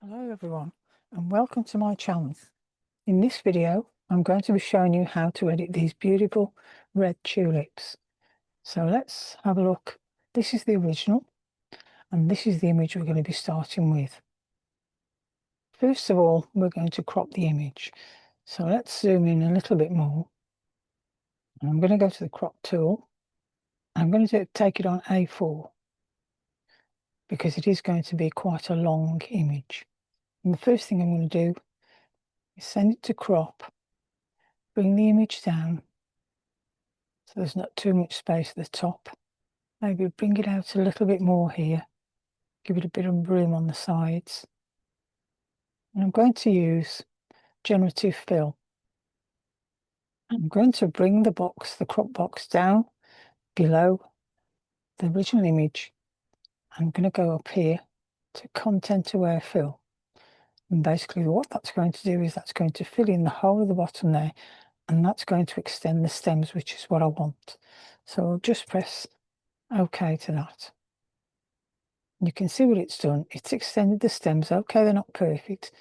Hello everyone and welcome to my channel. In this video I'm going to be showing you how to edit these beautiful red tulips. So let's have a look. This is the original and this is the image we're going to be starting with. First of all, we're going to crop the image. So let's zoom in a little bit more. And I'm going to go to the crop tool. I'm going to take it on A4 because it is going to be quite a long image. And the first thing I'm going to do is send it to crop, bring the image down so there's not too much space at the top. Maybe bring it out a little bit more here, give it a bit of room on the sides. And I'm going to use generative fill. I'm going to bring the crop box down below the original image. I'm going to go up here to content aware fill. And basically what that's going to do is that's going to fill in the whole of the bottom there, and that's going to extend the stems, which is what I want. So I'll just press OK to that. You can see what it's done. It's extended the stems. Okay, they're not perfect,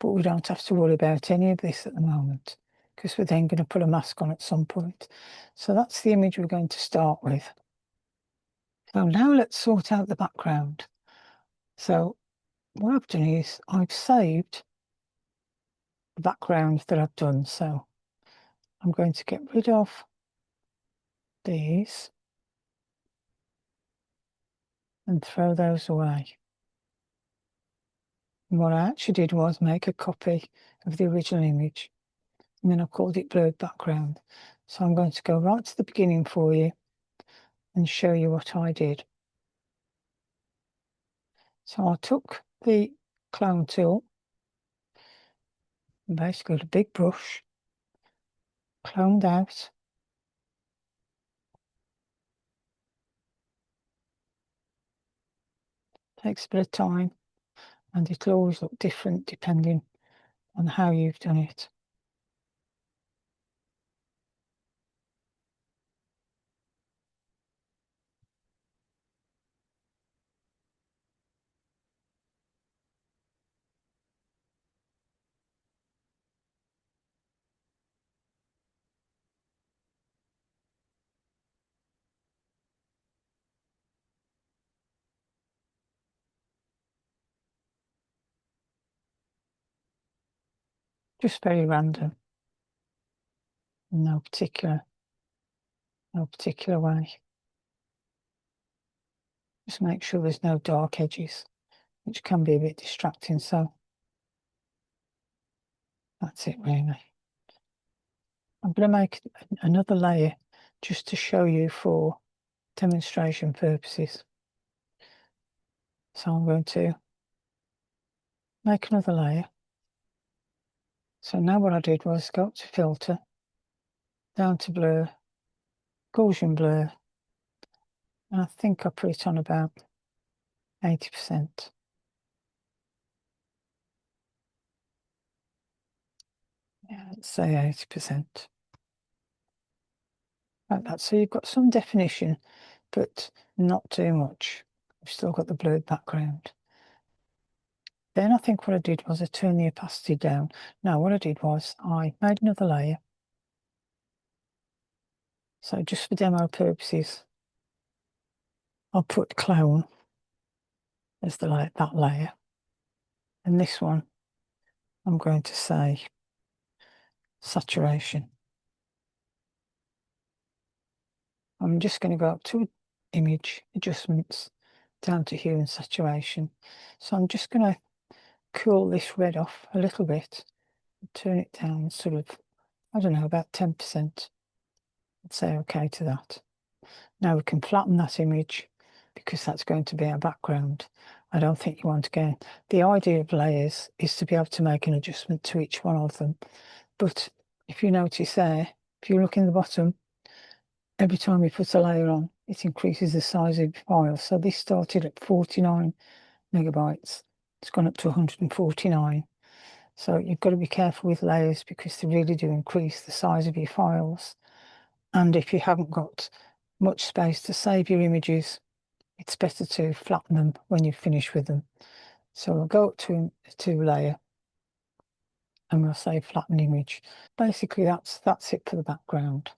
but we don't have to worry about any of this at the moment because we're then going to put a mask on at some point. So that's the image we're going to start with. So now let's sort out the background. So what I've done is I've saved the background that I've done. So I'm going to get rid of these and throw those away. And what I actually did was make a copy of the original image, and then I called it blurred background. So I'm going to go right to the beginning for you and show you what I did. So I took the clone tool, and basically a big brush, cloned out, takes a bit of time, and it'll always look different depending on how you've done it. Just very random, no particular way. Just make sure there's no dark edges, which can be a bit distracting. So that's it really. I'm going to make another layer just to show you for demonstration purposes. So I'm going to make another layer. So now what I did was go up to filter, down to blur, Gaussian blur, and I think I put it on about 80%. Yeah, let's say 80%. Like that. So you've got some definition, but not too much. You've still got the blurred background. Then I think what I did was I turned the opacity down. Now what I did was I made another layer. So just for demo purposes, I'll put clone as that layer. And this one, I'm going to say saturation. I'm just going to go up to image adjustments, down to hue and saturation. So I'm just going to cool this red off a little bit, turn it down sort of, I don't know, about 10%. I'd say okay to that. Now we can flatten that image because that's going to be our background. I don't think you want to go. The idea of layers is to be able to make an adjustment to each one of them. But if you notice there, if you look in the bottom, every time you put a layer on, it increases the size of the file. So this started at 49 megabytes. It's gone up to 149. So you've got to be careful with layers because they really do increase the size of your files. And if you haven't got much space to save your images, it's better to flatten them when you finish with them. So we'll go up to layer and we'll say flatten image. Basically that's it for the background.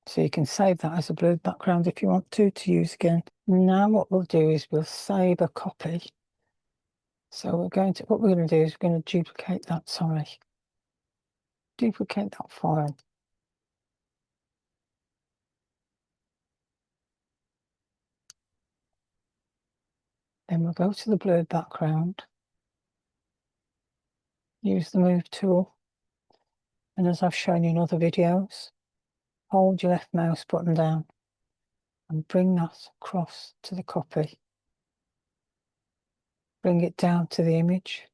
So you can save that as a blurred background if you want to use again. Now what we'll do is we'll save a copy. So what we're going to do is we're going to duplicate that, duplicate that file. Then we'll go to the blurred background, use the move tool, and as I've shown you in other videos, hold your left mouse button down and bring that across to the copy. Bring it down to the image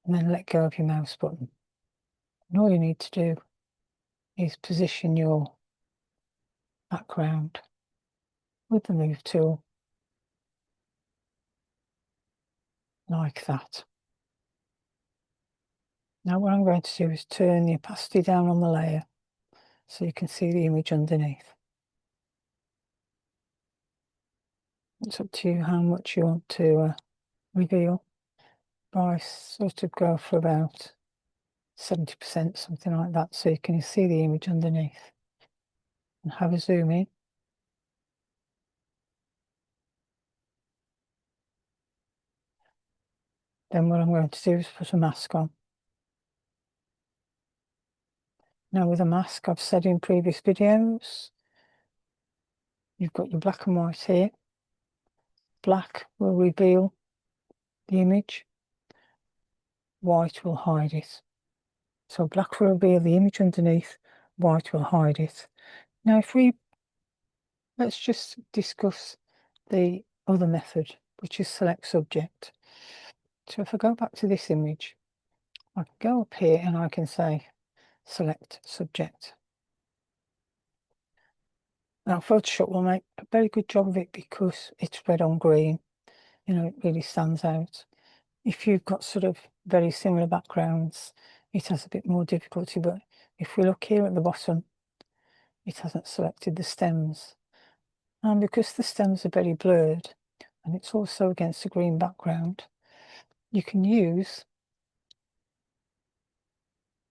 and then let go of your mouse button. And all you need to do is position your background with the move tool like that. Now what I'm going to do is turn the opacity down on the layer so you can see the image underneath. It's up to you how much you want to reveal. I sort of go for about 70%, something like that, so you can see the image underneath. And have a zoom in. Then what I'm going to do is put a mask on. Now with a mask, I've said in previous videos, you've got your black and white here. Black will reveal the image, white will hide it. So black will reveal the image underneath, white will hide it. Now let's just discuss the other method, which is select subject. So if I go back to this image, I can go up here and I can say select subject. Now Photoshop will make a very good job of it because it's red on green. You know, it really stands out. If you've got sort of very similar backgrounds, it has a bit more difficulty, but if we look here at the bottom, it hasn't selected the stems. And because the stems are very blurred, and it's also against a green background, you can use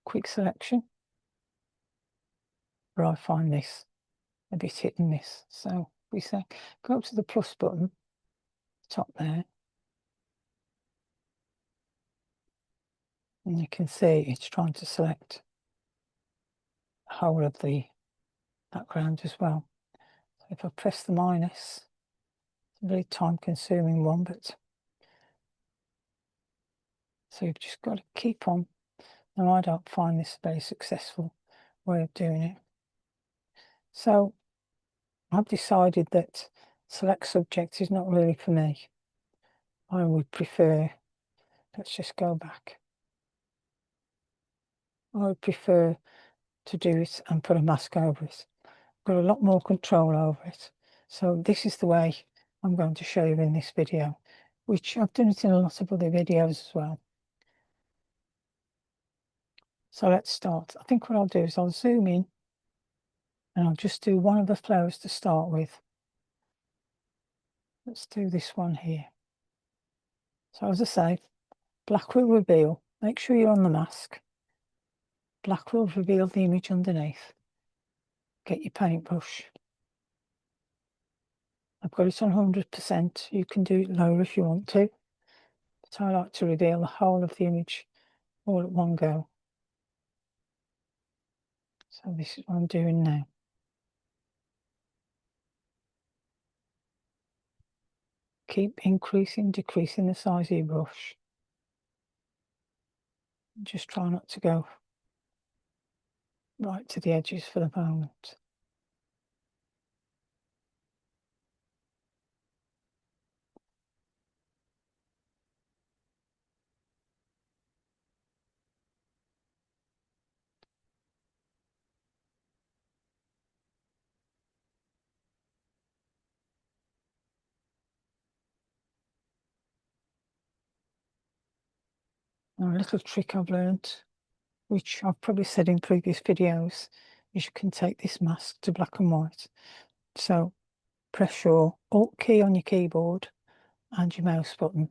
quick selection, where I find this a bit hit and miss. So we say, go up to the plus button, top there, and you can see it's trying to select the whole of the background as well. So if I press the minus, it's a very time consuming one, but so you've just got to keep on. Now I don't find this a very successful way of doing it. So I've decided that select subject is not really for me. I would prefer, let's just go back. I would prefer to do it and put a mask over it. Got a lot more control over it. So this is the way I'm going to show you in this video, which I've done it in a lot of other videos as well. So let's start. I think what I'll do is I'll zoom in and I'll just do one of the flowers to start with. Let's do this one here. So as I say, black will reveal. Make sure you're on the mask. Black will reveal the image underneath. Get your paintbrush. I've got it on 100%. You can do it lower if you want to. But I like to reveal the whole of the image all at one go. So this is what I'm doing now. Keep increasing, decreasing the size of your brush. Just try not to go right to the edges for the moment. Now a little trick I've learned, which I've probably said in previous videos, is you can take this mask to black and white. So press your Alt key on your keyboard and your mouse button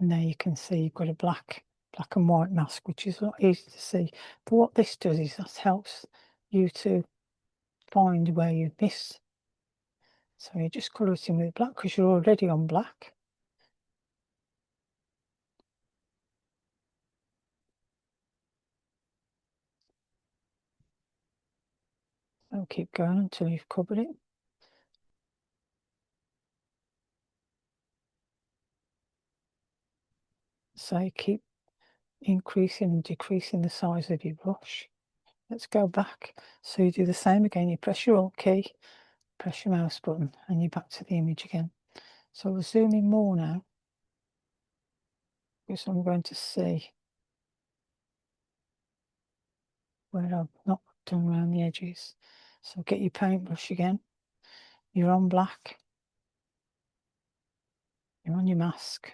And there you can see you've got a black and white mask, which is not easy to see. But what this does is that helps you to find where you miss. So you just colour it in with black because you're already on black. So keep going until you've covered it. So keep increasing and decreasing the size of your brush. Let's go back. So you do the same again. You press your Alt key, press your mouse button, and you're back to the image again. So we'll zoom in more now, because I'm going to see where I've not done around the edges. So get your paintbrush again. You're on black. You're on your mask.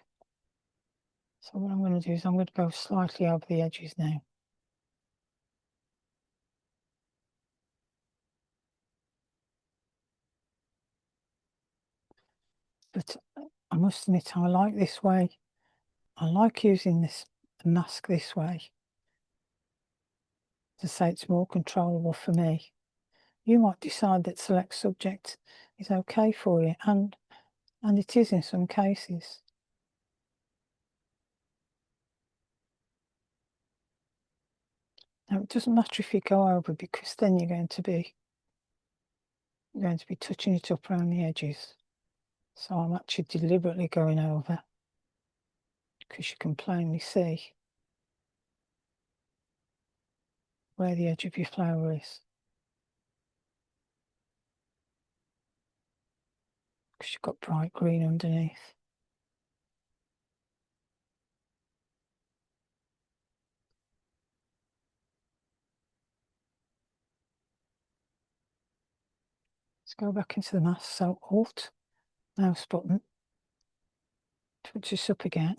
So what I'm going to do is I'm going to go slightly over the edges now. But I must admit, I like this way. I like using this mask this way. To say it's more controllable for me. You might decide that select subject is okay for you, and it is in some cases. Now it doesn't matter if you go over, because then you're going to be touching it up around the edges. So I'm actually deliberately going over, because you can plainly see where the edge of your flower is. Because you've got bright green underneath. Let's go back into the mask. So Alt, mouse button, touch this up again.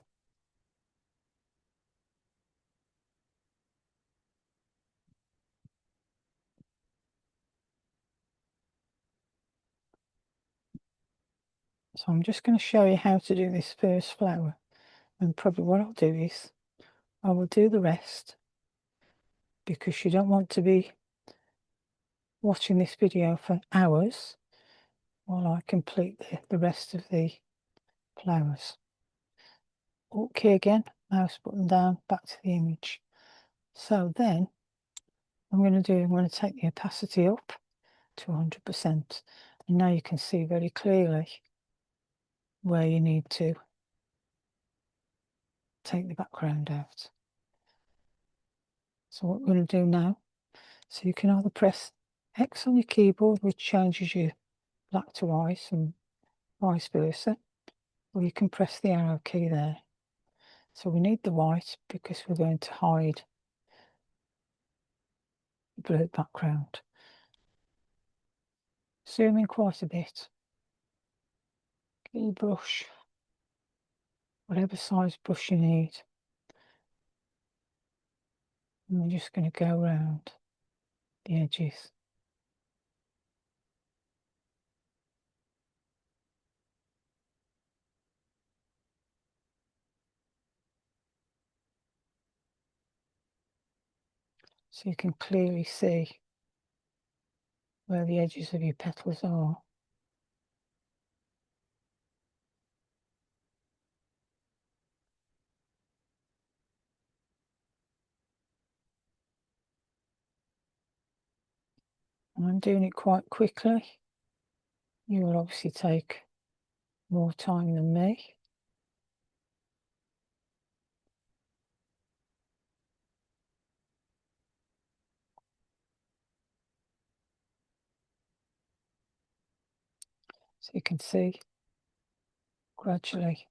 So I'm just going to show you how to do this first flower, and probably what I'll do is I will do the rest, because you don't want to be watching this video for hours while I complete the rest of the flowers. Okay, again, mouse button down, back to the image. So then I'm going to take the opacity up to 100%, and now you can see very clearly where you need to take the background out. So what we're going to do now, so you can either press X on your keyboard, which changes your black to white and vice versa, or you can press the arrow key there. So we need the white because we're going to hide the blurred background. Zoom in quite a bit. Get your brush, whatever size brush you need. And we're just going to go around the edges. So you can clearly see where the edges of your petals are. And I'm doing it quite quickly. You will obviously take more time than me. So you can see gradually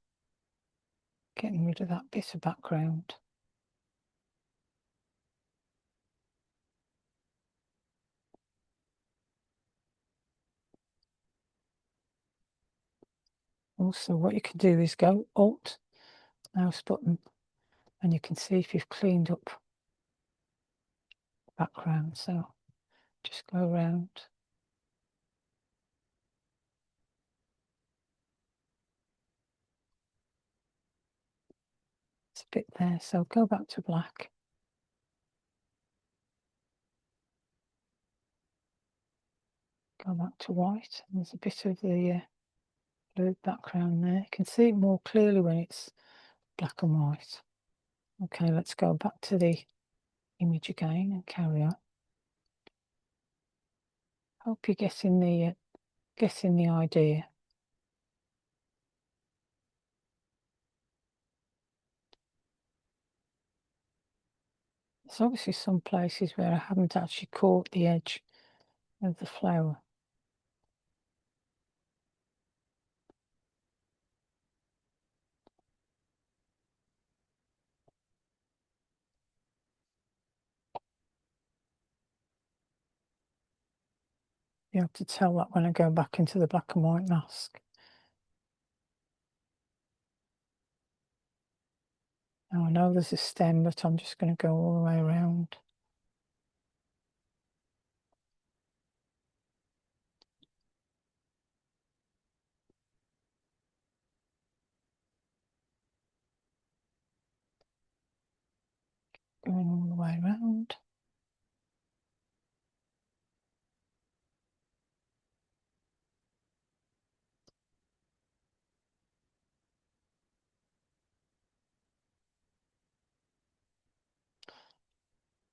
getting rid of that bit of background. Also, what you can do is go Alt, mouse button, and you can see if you've cleaned up the background. So just go around. a bit there, so go back to black. Go back to white. And there's a bit of the blue background there. You can see it more clearly when it's black and white. Okay, let's go back to the image again and carry on. Hope you're getting the idea. There's obviously some places where I haven't actually caught the edge of the flower. You have to tell that when I go back into the black and white mask. Now I know there's a stem, but I'm just going to go all the way around. Going all the way around.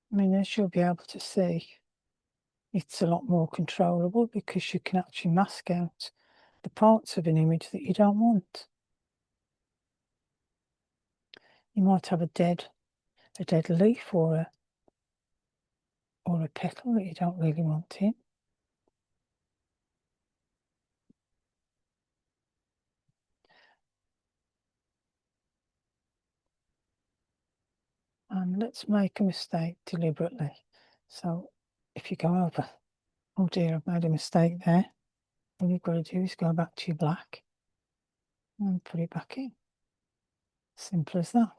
I mean, as you'll be able to see, it's a lot more controllable because you can actually mask out the parts of an image that you don't want. You might have a dead leaf or a petal that you don't really want in. And let's make a mistake deliberately. So if you go over, oh dear, I've made a mistake there. All you've got to do is go back to your black and put it back in. Simple as that.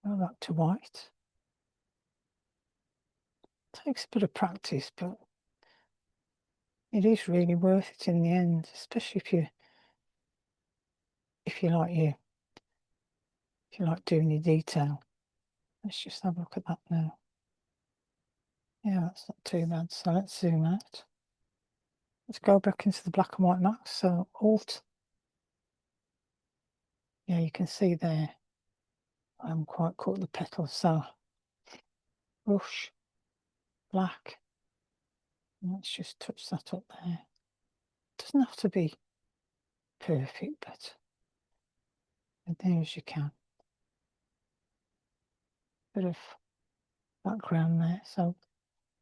Go back to white. Takes a bit of practice, but it is really worth it in the end, especially if you like doing your detail. Let's just have a look at that now. Yeah, that's not too bad. So let's zoom out. Let's go back into the black and white mask. So Alt. Yeah, you can see there. I haven't quite caught the petals. So brush, black. And let's just touch that up there. Doesn't have to be perfect, but as near as you can. Bit of background there. So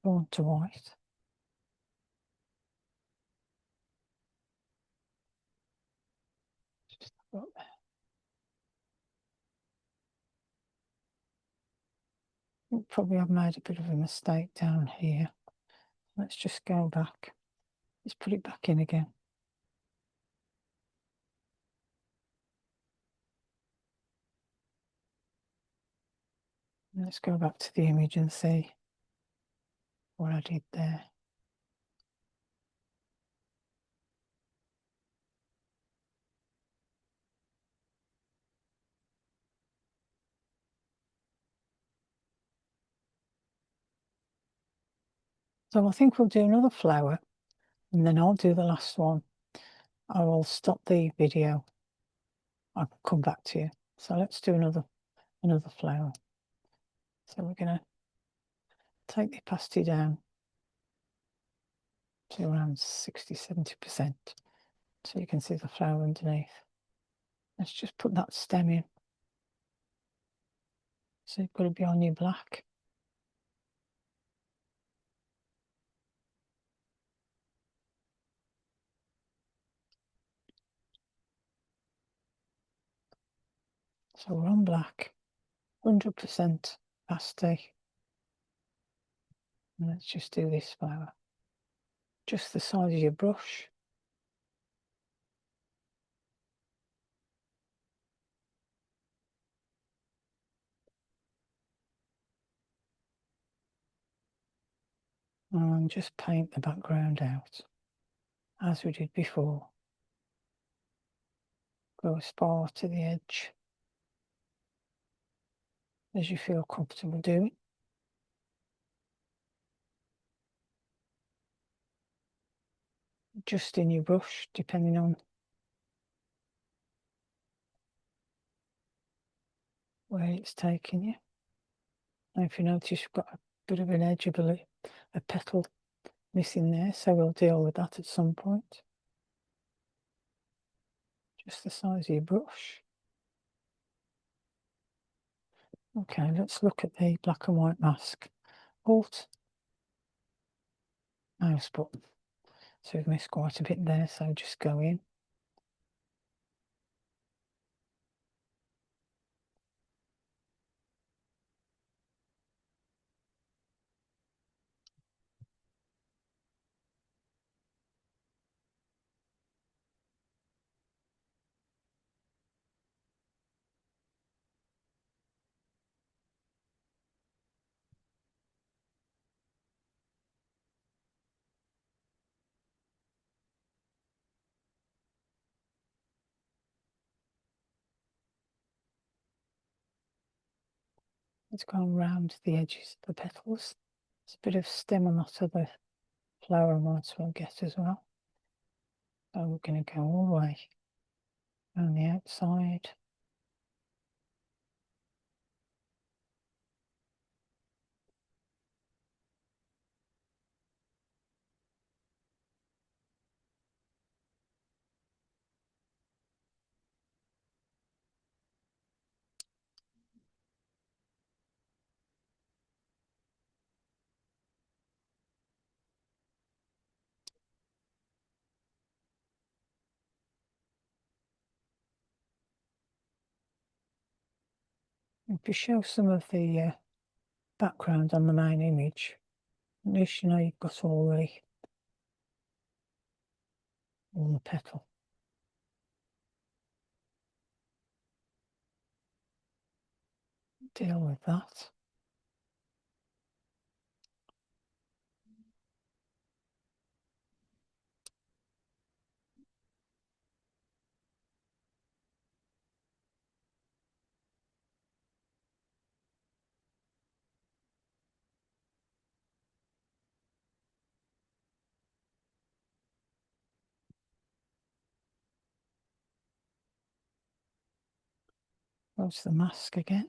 go on to white. Just have a look there. Probably I've made a bit of a mistake down here. Let's just go back. Let's put it back in again. Let's go back to the image and see what I did there. So I think we'll do another flower and then I'll do the last one. I will stop the video. I'll come back to you. So let's do another flower. So we're going to take the opacity down to around 60–70% so you can see the flower underneath. Let's just put that stem in. So you've got to be on your black. So we're on black, 100% opacity. And let's just do this flower. Just the size of your brush. And just paint the background out as we did before. Go as far to the edge as you feel comfortable doing. Adjusting your brush depending on where it's taking you. And if you notice you've got a bit of an edge of a petal missing there, so we'll deal with that at some point. Just the size of your brush. Okay, let's look at the black and white mask. Alt, mouse button. So we've missed quite a bit there, so just go in. It's gone round the edges of the petals. There's a bit of stem on that other flower I might as well get as well. So we're going to go all the way around the outside. If you show some of the background on the main image, at least you know you've got all the petal. Deal with that. Close the mask again.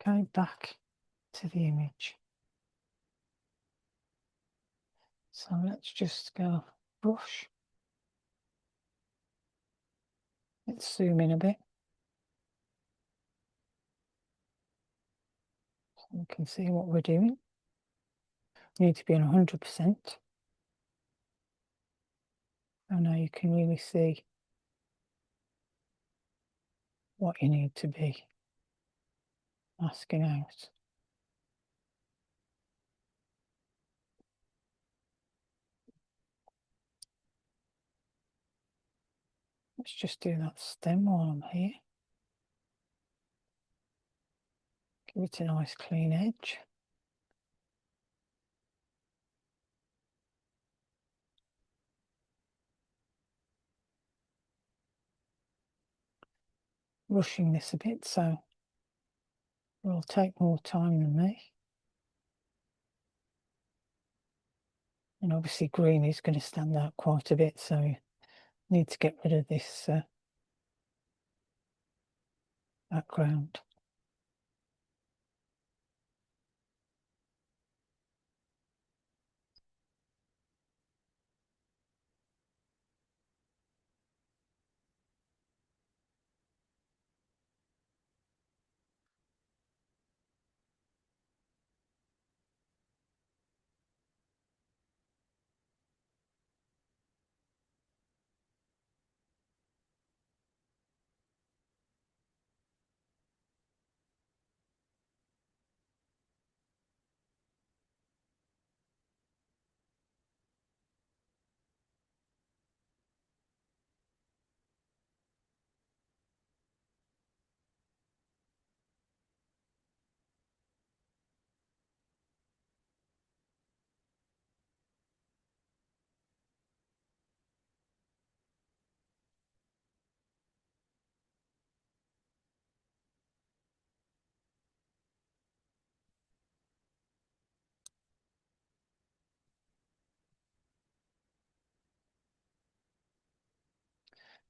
Going back to the image. So let's just go brush. Let's zoom in a bit. So we can see what we're doing. You need to be on 100%. So now you can really see what you need to be masking out. Let's just do that stem while I'm here. Give it a nice clean edge. Rushing this a bit, so it will take more time than me. And obviously green is going to stand out quite a bit, so you need to get rid of this background.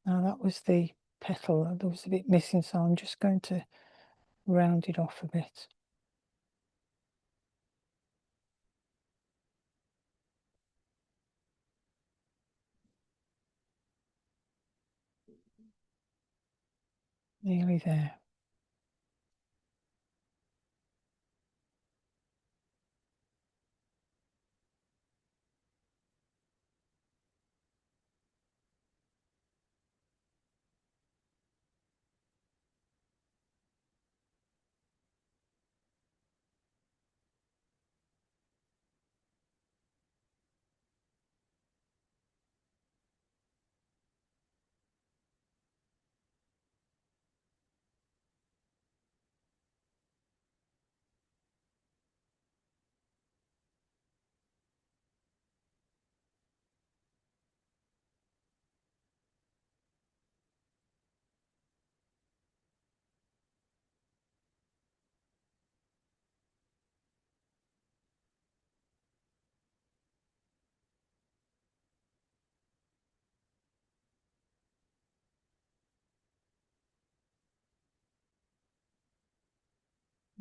Now that was the petal that was a bit missing, so I'm just going to round it off a bit. Nearly there.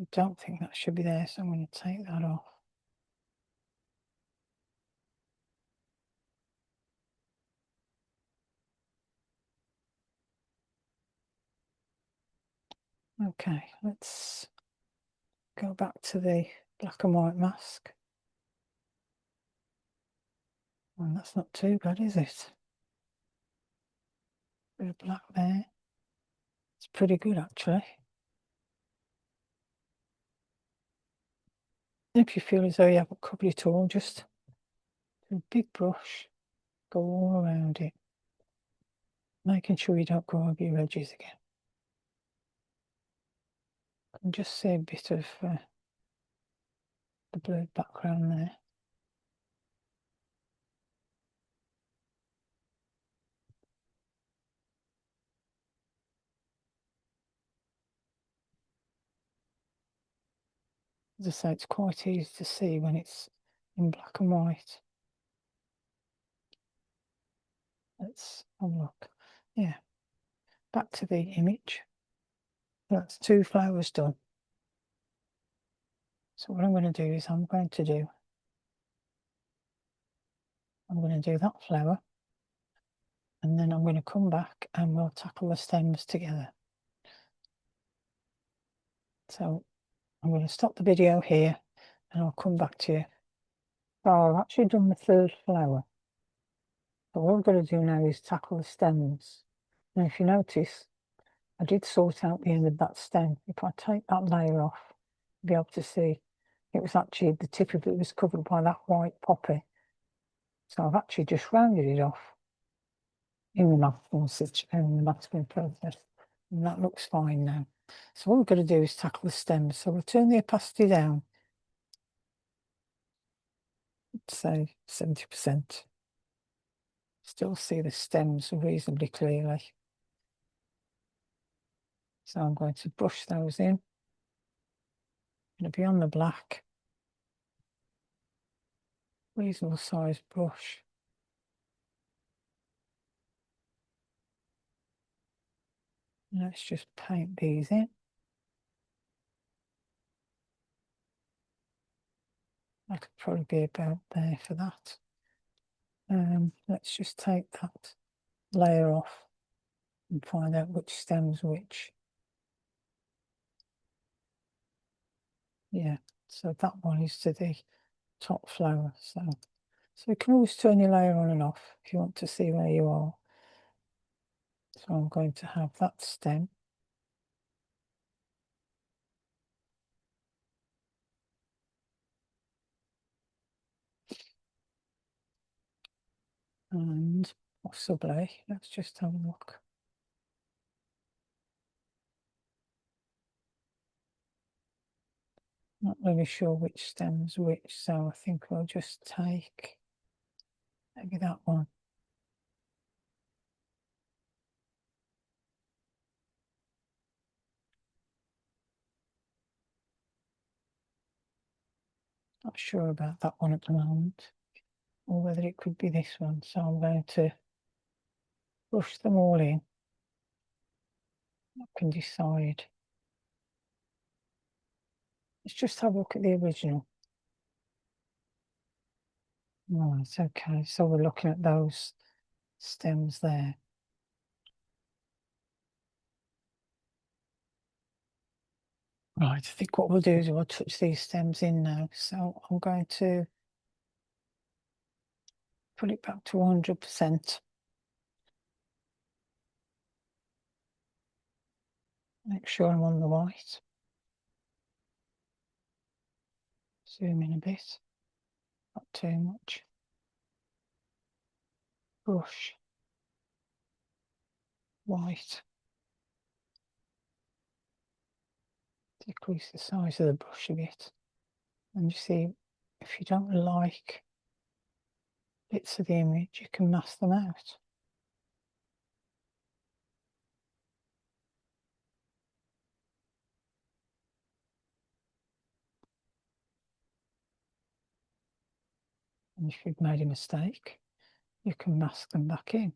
I don't think that should be there, so I'm going to take that off. Okay, let's go back to the black and white mask. And that's not too bad, is it? Bit of black there. It's pretty good, actually. If you feel as though you haven't covered it all, just with a big brush, go all around it, making sure you don't go over your edges again. You can just see a bit of the blue background there. As I say, it's quite easy to see when it's in black and white. Let's have a look. Yeah, back to the image. That's 2 flowers done. So what I'm going to do is I'm going to do that flower, and then I'm going to come back and we'll tackle the stems together. So I'm going to stop the video here and I'll come back to you. So I've actually done the 3rd flower. So what I've got to do now is tackle the stems. Now if you notice, I did sort out the end of that stem. If I take that layer off, you'll be able to see it was actually the tip of it was covered by that white poppy. So I've actually just rounded it off in the masking process, and that looks fine now. So what we're going to do is tackle the stems. So we'll turn the opacity down, say 70%. Still see the stems reasonably clearly. So I'm going to brush those in. Going to be on the black. Reasonable size brush. Let's just paint these in. That could probably be about there for that. Let's just take that layer off and find out which stem's which. Yeah, so that one is to the top flower. So you can always turn your layer on and off if you want to see where you are. So I'm going to have that stem. And possibly, let's just have a look. Not really sure which stem's which, so I think we'll just take maybe that one. Not sure about that one at the moment, or whether it could be this one. So I'm going to brush them all in. I can decide. Let's just have a look at the original. Right, okay, so we're looking at those stems there. Right, I think what we'll do is we'll touch these stems in now. So I'm going to put it back to 100%. Make sure I'm on the white. Zoom in a bit, not too much. Brush, white. Decrease the size of the brush a bit. And you see, if you don't like bits of the image, you can mask them out. And if you've made a mistake, you can mask them back in.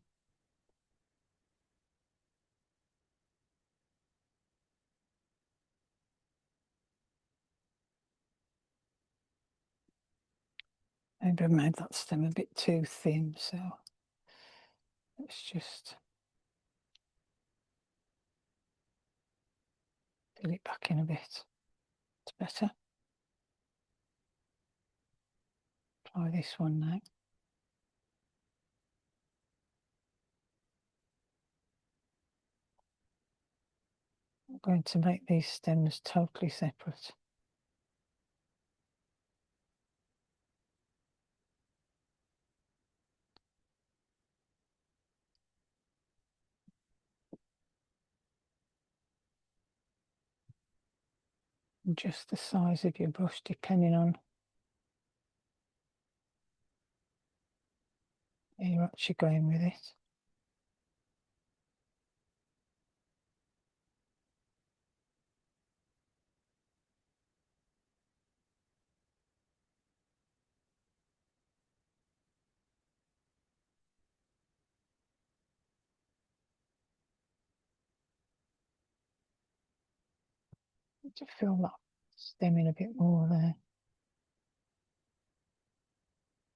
Maybe I've made that stem a bit too thin, so let's just fill it back in a bit. It's better. Try this one now. I'm going to make these stems totally separate. Just the size of your brush depending on how you're actually going with it. To fill that stem in a bit more there.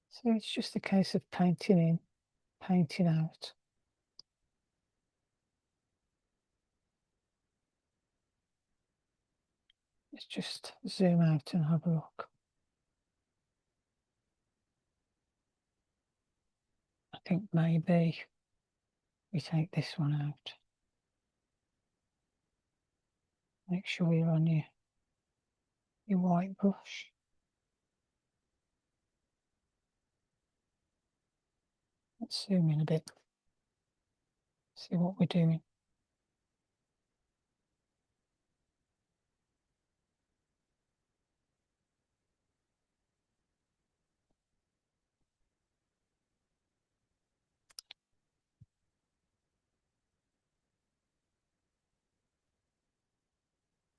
So it's just a case of painting in, painting out. Let's just zoom out and have a look. I think maybe we take this one out. Make sure you're on your white brush. Let's zoom in a bit. See what we're doing.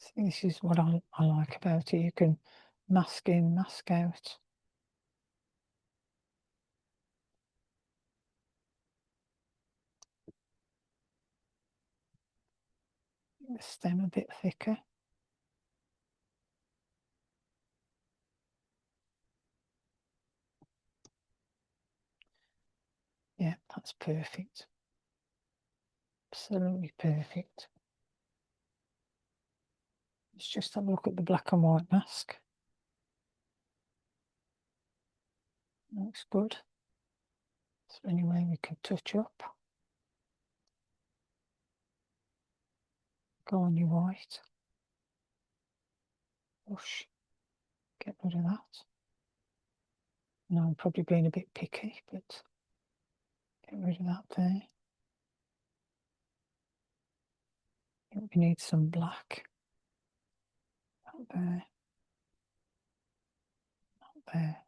See, this is what I like about it. You can mask in, mask out. The stem a bit thicker. Yeah, that's perfect. Absolutely perfect. Let's just have a look at the black and white mask. Looks good. Is there any way we can touch up? Go on your white. Brush. Get rid of that. Now I'm probably being a bit picky, but get rid of that there. I think we need some black. Not there. Not there.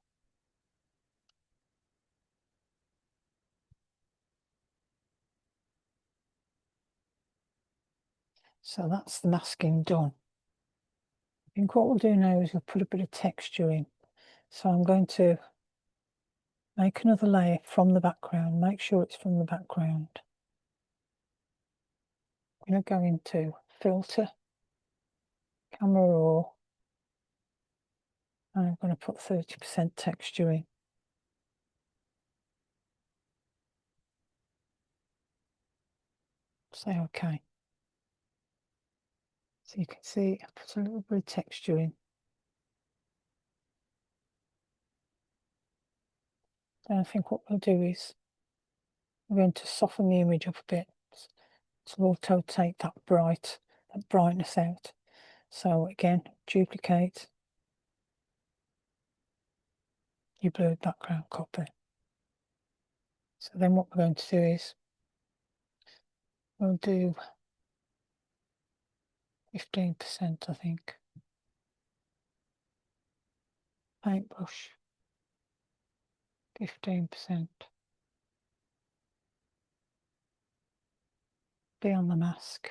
So that's the masking done. I think what we'll do now is we'll put a bit of texture in. So I'm going to make another layer from the background. Make sure it's from the background. going to go into filter, camera raw, and I'm going to put 30% texture in. Say okay. So you can see I put a little bit of texture in. Then I think what we'll do is we're going to soften the image up a bit to auto take that brightness out. So again, duplicate your blurred background copy. So then what we're going to do is we'll do 15%, I think. Paintbrush, 15%. Be on the mask.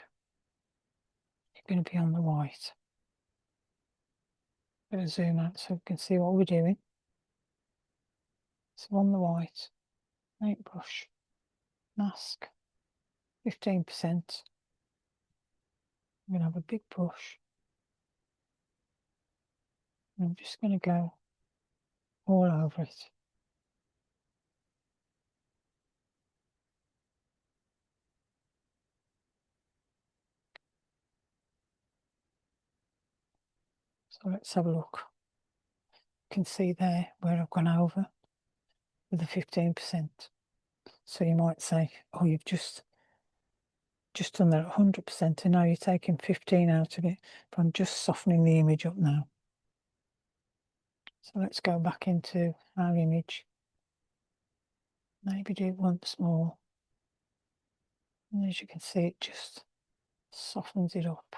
You're going to be on the white. Going to zoom out so we can see what we're doing. So on the white, paintbrush, mask, 15%. I'm going to have a big brush. And I'm just going to go all over it. So let's have a look. You can see there where I've gone over with the 15%. So you might say, oh, you've just done that 100%, and now you're taking 15 out of it. But I'm just softening the image up now. So let's go back into our image. Maybe do it once more. And as you can see, it just softens it up.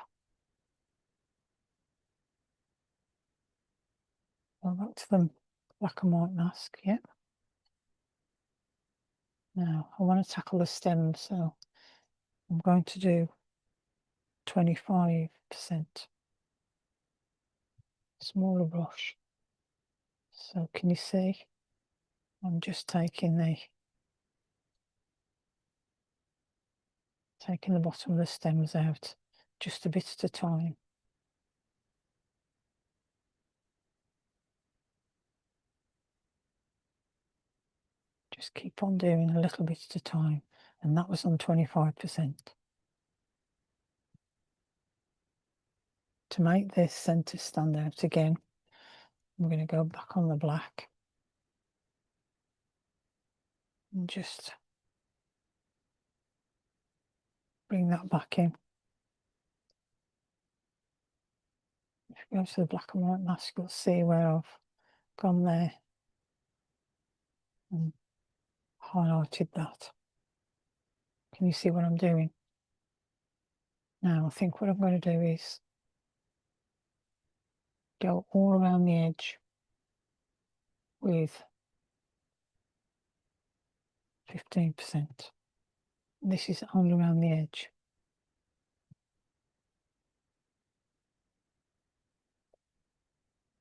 Well, back to the black and white mask, yeah. Now, I want to tackle the stem, so I'm going to do 25%. Smaller brush. So can you see? I'm just taking the bottom of the stems out, just a bit at a time. Just keep on doing a little bit at a time, and that was on 25%. To make this centre stand out again, I'm going to go back on the black and just bring that back in. If you go to the black and white mask, you'll see where I've gone there and highlighted that. Can you see what I'm doing? Now I think what I'm going to do is go all around the edge with 15%. This is only around the edge.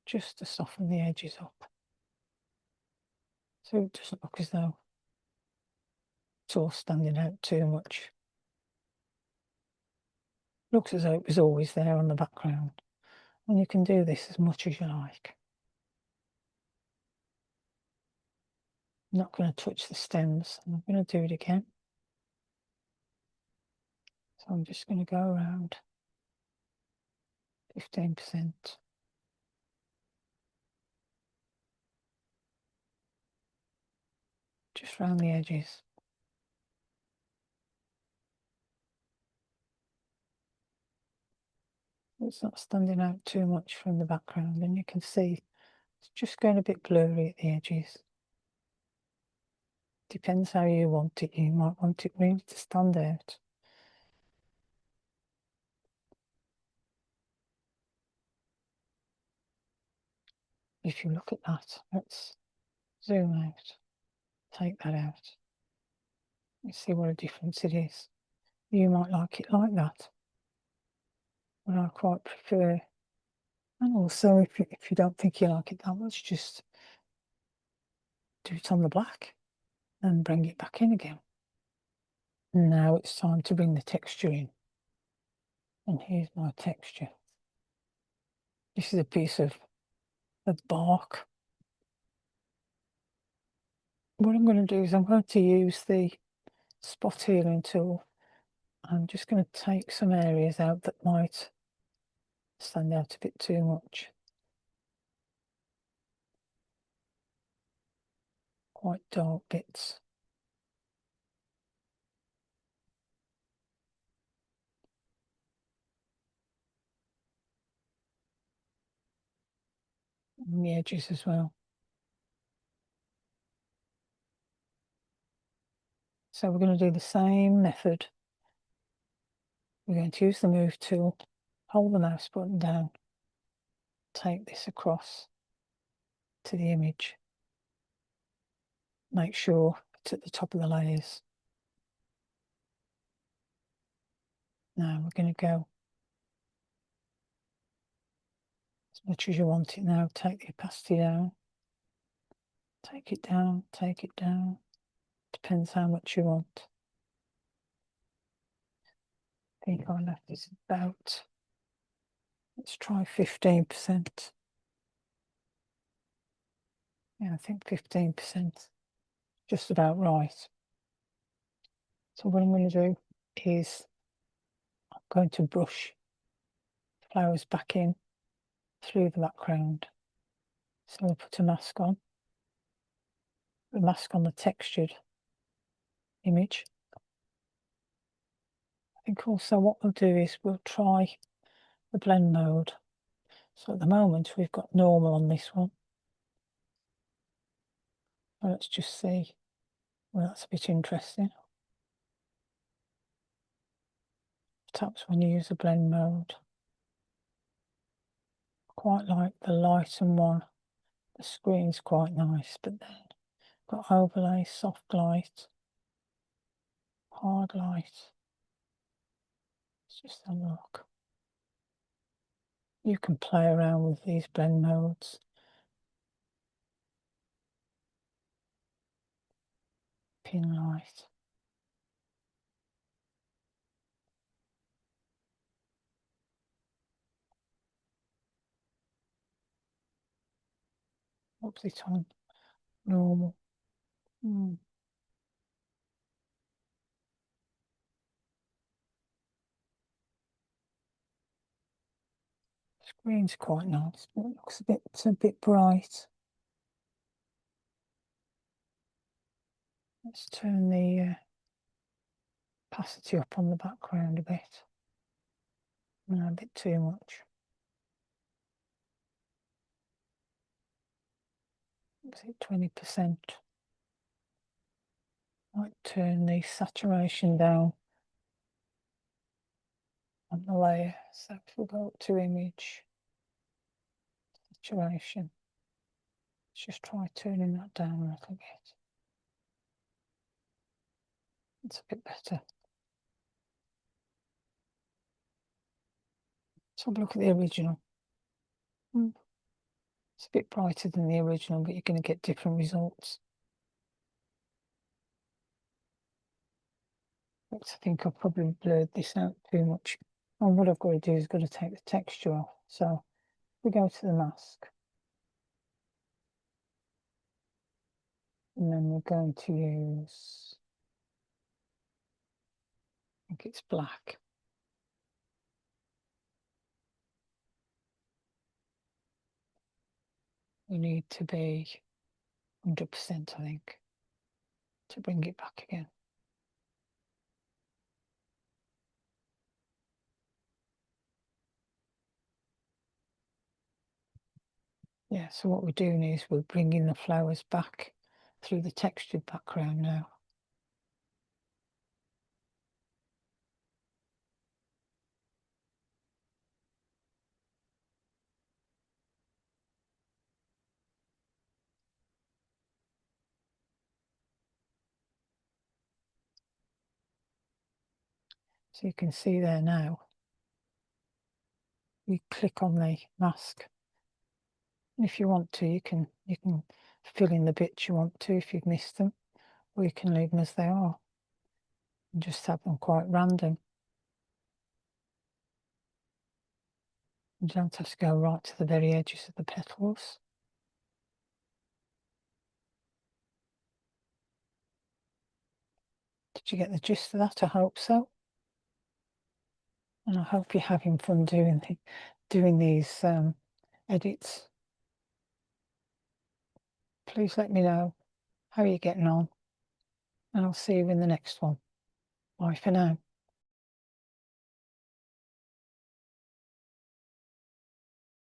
Just to soften the edges up. So it doesn't look as though it's all standing out too much. Looks as though it was always there on the background. And you can do this as much as you like. I'm not going to touch the stems. I'm going to do it again. So I'm just going to go around 15%. Just round the edges. It's not standing out too much from the background, and you can see it's just going a bit blurry at the edges. Depends how you want it. You might want it really to stand out. If you look at that, let's zoom out, take that out. You see what a difference it is. You might like it like that, but I quite prefer. And also, if you don't think you like it that much, just do it on the black and bring it back in again. Now it's time to bring the texture in. And here's my texture. This is a piece of bark. What I'm going to do is I'm going to use the spot healing tool. I'm just going to take some areas out that might stand out a bit too much. Quite dark bits. And the edges as well. So we're going to do the same method. We're going to use the move tool, hold the mouse button down, take this across to the image. Make sure it's at the top of the layers. Now we're going to go as much as you want it now. Take the opacity down. Take it down, take it down. Depends how much you want. I think I left this about, let's try 15%. Yeah, I think 15%, just about right. So what I'm going to do is I'm going to brush flowers back in through the background. So I'll put a mask on. The mask on the textured image. I think also what we'll do is we'll try the blend mode. So at the moment we've got normal on this one. So let's just see. Well, that's a bit interesting. Perhaps when you use a blend mode. Quite like the lighten one. The screen's quite nice, but then got overlay, soft light, hard light. Let's just have a look. You can play around with these blend modes. Pin light. What's it on? Normal. Screen's quite nice, but it looks a bit bright. Let's turn the opacity up on the background a bit. No, a bit too much. Is it 20%? Might turn the saturation down on the layer. So if we go up to image, saturation, let's just try turning that down a little bit. It's a bit better. Let's have a look at the original. It's a bit brighter than the original, but you're going to get different results. I think I've probably blurred this out too much. And what I've got to do is got to take the texture off. So we go to the mask. And then we're going to use, I think it's black. We need to be 100%, I think, to bring it back again. Yeah, so what we're doing is we're bringing the flowers back through the textured background now. So you can see there now, you click on the mask. And if you want to, you can fill in the bits you want to if you've missed them, or you can leave them as they are and just have them quite random. You don't have to go right to the very edges of the petals. Did you get the gist of that? I hope so. And I hope you're having fun doing these edits. Please let me know how you're getting on, and I'll see you in the next one. Bye for now.